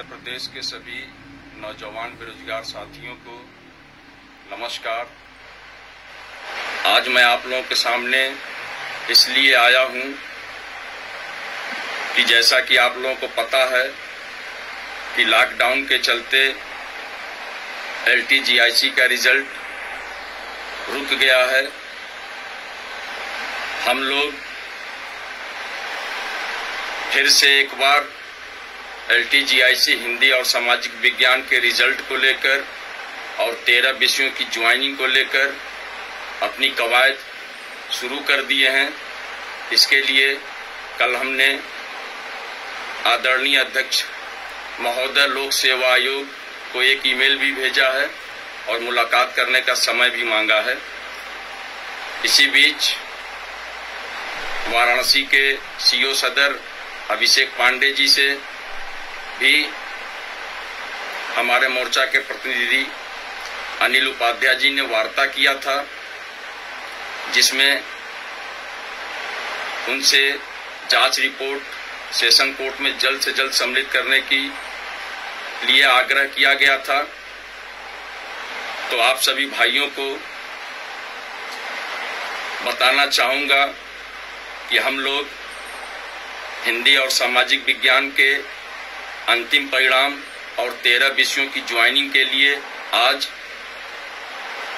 उत्तर प्रदेश के सभी नौजवान बेरोजगार साथियों को नमस्कार। आज मैं आप लोगों के सामने इसलिए आया हूं कि जैसा कि आप लोगों को पता है कि लॉकडाउन के चलते LTGIC का रिजल्ट रुक गया है। हम लोग फिर से एक बार LTGIC हिंदी और सामाजिक विज्ञान के रिजल्ट को लेकर और 13 विषयों की ज्वाइनिंग को लेकर अपनी कवायद शुरू कर दिए हैं। इसके लिए कल हमने आदरणीय अध्यक्ष महोदय लोक सेवा आयोग को एक ईमेल भी भेजा है और मुलाकात करने का समय भी मांगा है। इसी बीच वाराणसी के CO सदर अभिषेक पांडे जी से भी हमारे मोर्चा के प्रतिनिधि अनिल उपाध्याय जी ने वार्ता किया था, जिसमें उनसे जांच रिपोर्ट सेशन कोर्ट में जल्द से जल्द सम्मिलित करने की लिए आग्रह किया गया था। तो आप सभी भाइयों को बताना चाहूंगा कि हम लोग हिंदी और सामाजिक विज्ञान के अंतिम परिणाम और 13 विषयों की ज्वाइनिंग के लिए आज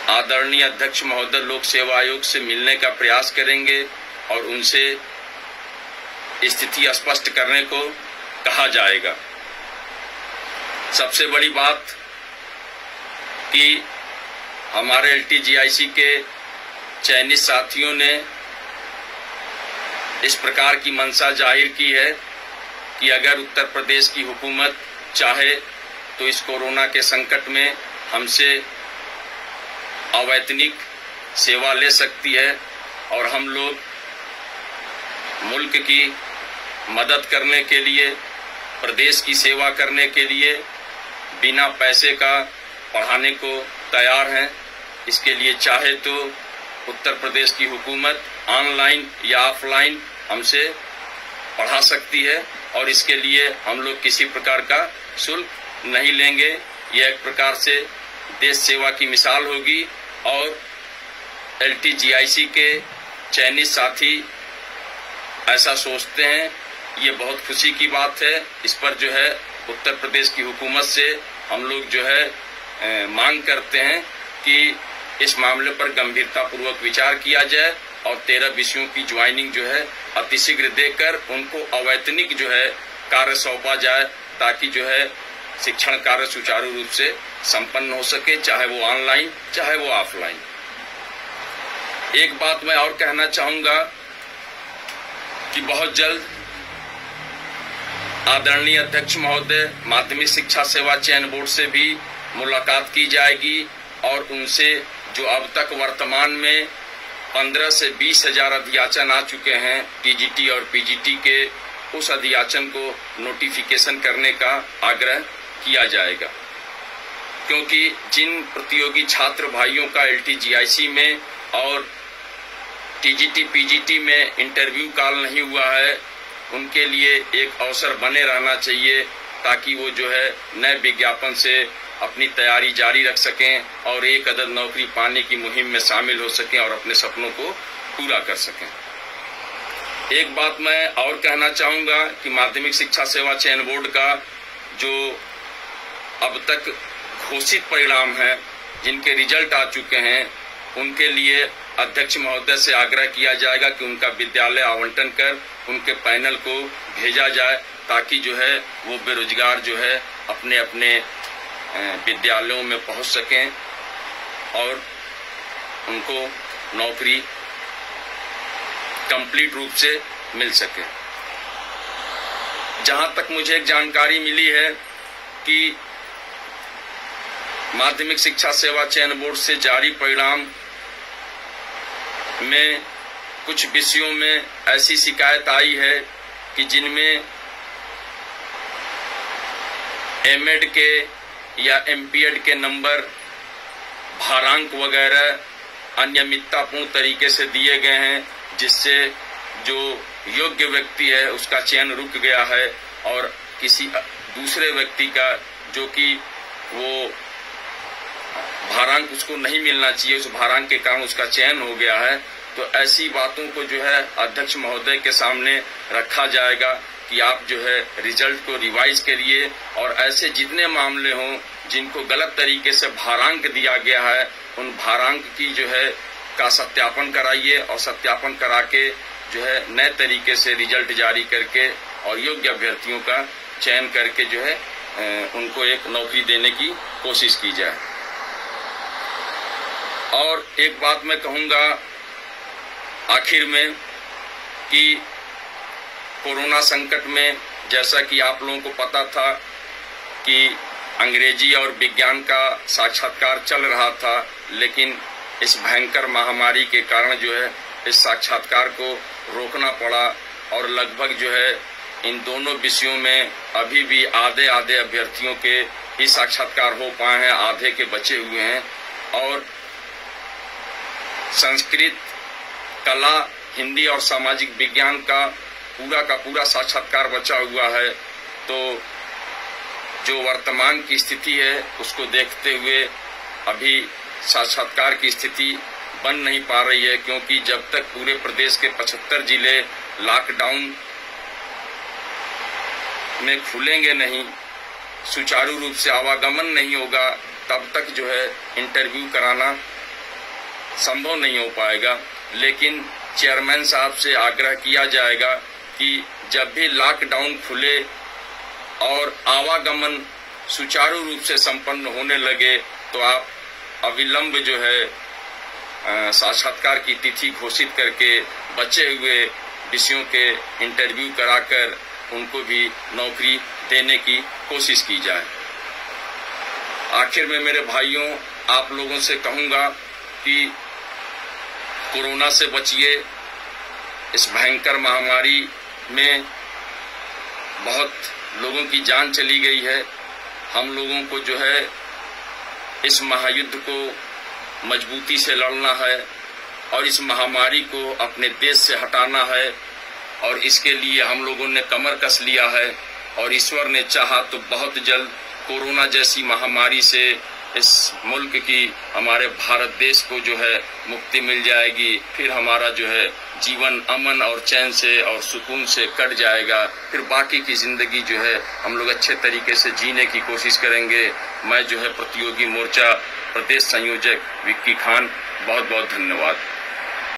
आदरणीय अध्यक्ष महोदय लोक सेवा आयोग से मिलने का प्रयास करेंगे और उनसे स्थिति स्पष्ट करने को कहा जाएगा। सबसे बड़ी बात कि हमारे LTGIC के चयनित साथियों ने इस प्रकार की मंशा जाहिर की है कि अगर उत्तर प्रदेश की हुकूमत चाहे तो इस कोरोना के संकट में हमसे अवैतनिक सेवा ले सकती है और हम लोग मुल्क की मदद करने के लिए, प्रदेश की सेवा करने के लिए बिना पैसे का पढ़ाने को तैयार हैं। इसके लिए चाहे तो उत्तर प्रदेश की हुकूमत ऑनलाइन या ऑफलाइन हमसे पढ़ा सकती है और इसके लिए हम लोग किसी प्रकार का शुल्क नहीं लेंगे। यह एक प्रकार से देश सेवा की मिसाल होगी और LTGIC के चयनित साथी ऐसा सोचते हैं। ये बहुत खुशी की बात है। इस पर जो है उत्तर प्रदेश की हुकूमत से हम लोग जो है मांग करते हैं कि इस मामले पर गंभीरतापूर्वक विचार किया जाए और 13 विषयों की ज्वाइनिंग जो है अतिशीघ्र देकर उनको अवैतनिक जो है कार्य सौंपा जाए, ताकि जो है शिक्षण कार्य सुचारू रूप से संपन्न हो सके, चाहे वो ऑनलाइन चाहे वो ऑफलाइन। एक बात मैं और कहना चाहूंगा कि बहुत जल्द आदरणीय अध्यक्ष महोदय माध्यमिक शिक्षा सेवा चयन बोर्ड से भी मुलाकात की जाएगी और उनसे जो अब तक वर्तमान में 15 से 20 हजार अध्याचन आ चुके हैं TGT और PGT के, उस अध्याचन को नोटिफिकेशन करने का आग्रह किया जाएगा। क्योंकि जिन प्रतियोगी छात्र भाइयों का LTGIC में और TGT PGT में इंटरव्यू कॉल नहीं हुआ है, उनके लिए एक अवसर बने रहना चाहिए ताकि वो जो है नए विज्ञापन से अपनी तैयारी जारी रख सकें और एक अदद नौकरी पाने की मुहिम में शामिल हो सकें और अपने सपनों को पूरा कर सकें। एक बात मैं और कहना चाहूंगा कि माध्यमिक शिक्षा सेवा चयन बोर्ड का जो अब तक घोषित परिणाम है, जिनके रिजल्ट आ चुके हैं, उनके लिए अध्यक्ष महोदय से आग्रह किया जाएगा कि उनका विद्यालय आवंटन कर उनके पैनल को भेजा जाए, ताकि जो है वो बेरोजगार जो है अपने अपने विद्यालयों में पहुंच सकें और उनको नौकरी कंप्लीट रूप से मिल सके। जहां तक मुझे एक जानकारी मिली है कि माध्यमिक शिक्षा सेवा चयन बोर्ड से जारी परिणाम में कुछ विषयों में ऐसी शिकायत आई है कि जिनमें M.Ed के या M.Ped के नंबर, भारांक वगैरह अनियमिततापूर्ण तरीके से दिए गए हैं, जिससे जो योग्य व्यक्ति है उसका चयन रुक गया है और किसी दूसरे व्यक्ति का, जो कि वो भारांक उसको नहीं मिलना चाहिए, उस भारांक के कारण उसका चयन हो गया है, तो ऐसी बातों को जो है अध्यक्ष महोदय के सामने रखा जाएगा कि आप जो है रिजल्ट को रिवाइज करिए और ऐसे जितने मामले हों जिनको गलत तरीके से भारांक दिया गया है, उन भारांक की जो है का सत्यापन कराइए और सत्यापन करा के जो है नए तरीके से रिजल्ट जारी करके और योग्य अभ्यर्थियों का चयन करके जो है उनको एक नौकरी देने की कोशिश की जाए। और एक बात मैं कहूंगा आखिर में कि कोरोना संकट में, जैसा कि आप लोगों को पता था कि अंग्रेजी और विज्ञान का साक्षात्कार चल रहा था, लेकिन इस भयंकर महामारी के कारण जो है इस साक्षात्कार को रोकना पड़ा और लगभग जो है इन दोनों विषयों में अभी भी आधे अभ्यर्थियों के ही साक्षात्कार हो पाए हैं, आधे के बचे हुए हैं। और संस्कृत, कला, हिंदी और सामाजिक विज्ञान का पूरा साक्षात्कार बचा हुआ है। तो जो वर्तमान की स्थिति है उसको देखते हुए अभी साक्षात्कार की स्थिति बन नहीं पा रही है, क्योंकि जब तक पूरे प्रदेश के 75 जिले लॉकडाउन में खुलेंगे नहीं, सुचारू रूप से आवागमन नहीं होगा, तब तक जो है इंटरव्यू कराना संभव नहीं हो पाएगा। लेकिन चेयरमैन साहब से आग्रह किया जाएगा कि जब भी लॉकडाउन खुले और आवागमन सुचारू रूप से संपन्न होने लगे तो आप अविलंब जो है साक्षात्कार की तिथि घोषित करके बचे हुए विषयों के इंटरव्यू कराकर उनको भी नौकरी देने की कोशिश की जाए। आखिर में मेरे भाइयों, आप लोगों से कहूंगा कि कोरोना से बचिए। इस भयंकर महामारी में बहुत लोगों की जान चली गई है। हम लोगों को जो है इस महायुद्ध को मजबूती से लड़ना है और इस महामारी को अपने देश से हटाना है, और इसके लिए हम लोगों ने कमर कस लिया है और ईश्वर ने चाहा तो बहुत जल्द कोरोना जैसी महामारी से इस मुल्क की, हमारे भारत देश को जो है मुक्ति मिल जाएगी। फिर हमारा जो है जीवन अमन और चैन से और सुकून से कट जाएगा। फिर बाकी की जिंदगी जो है हम लोग अच्छे तरीके से जीने की कोशिश करेंगे। मैं जो है प्रतियोगी मोर्चा प्रदेश संयोजक विक्की खान, बहुत बहुत धन्यवाद।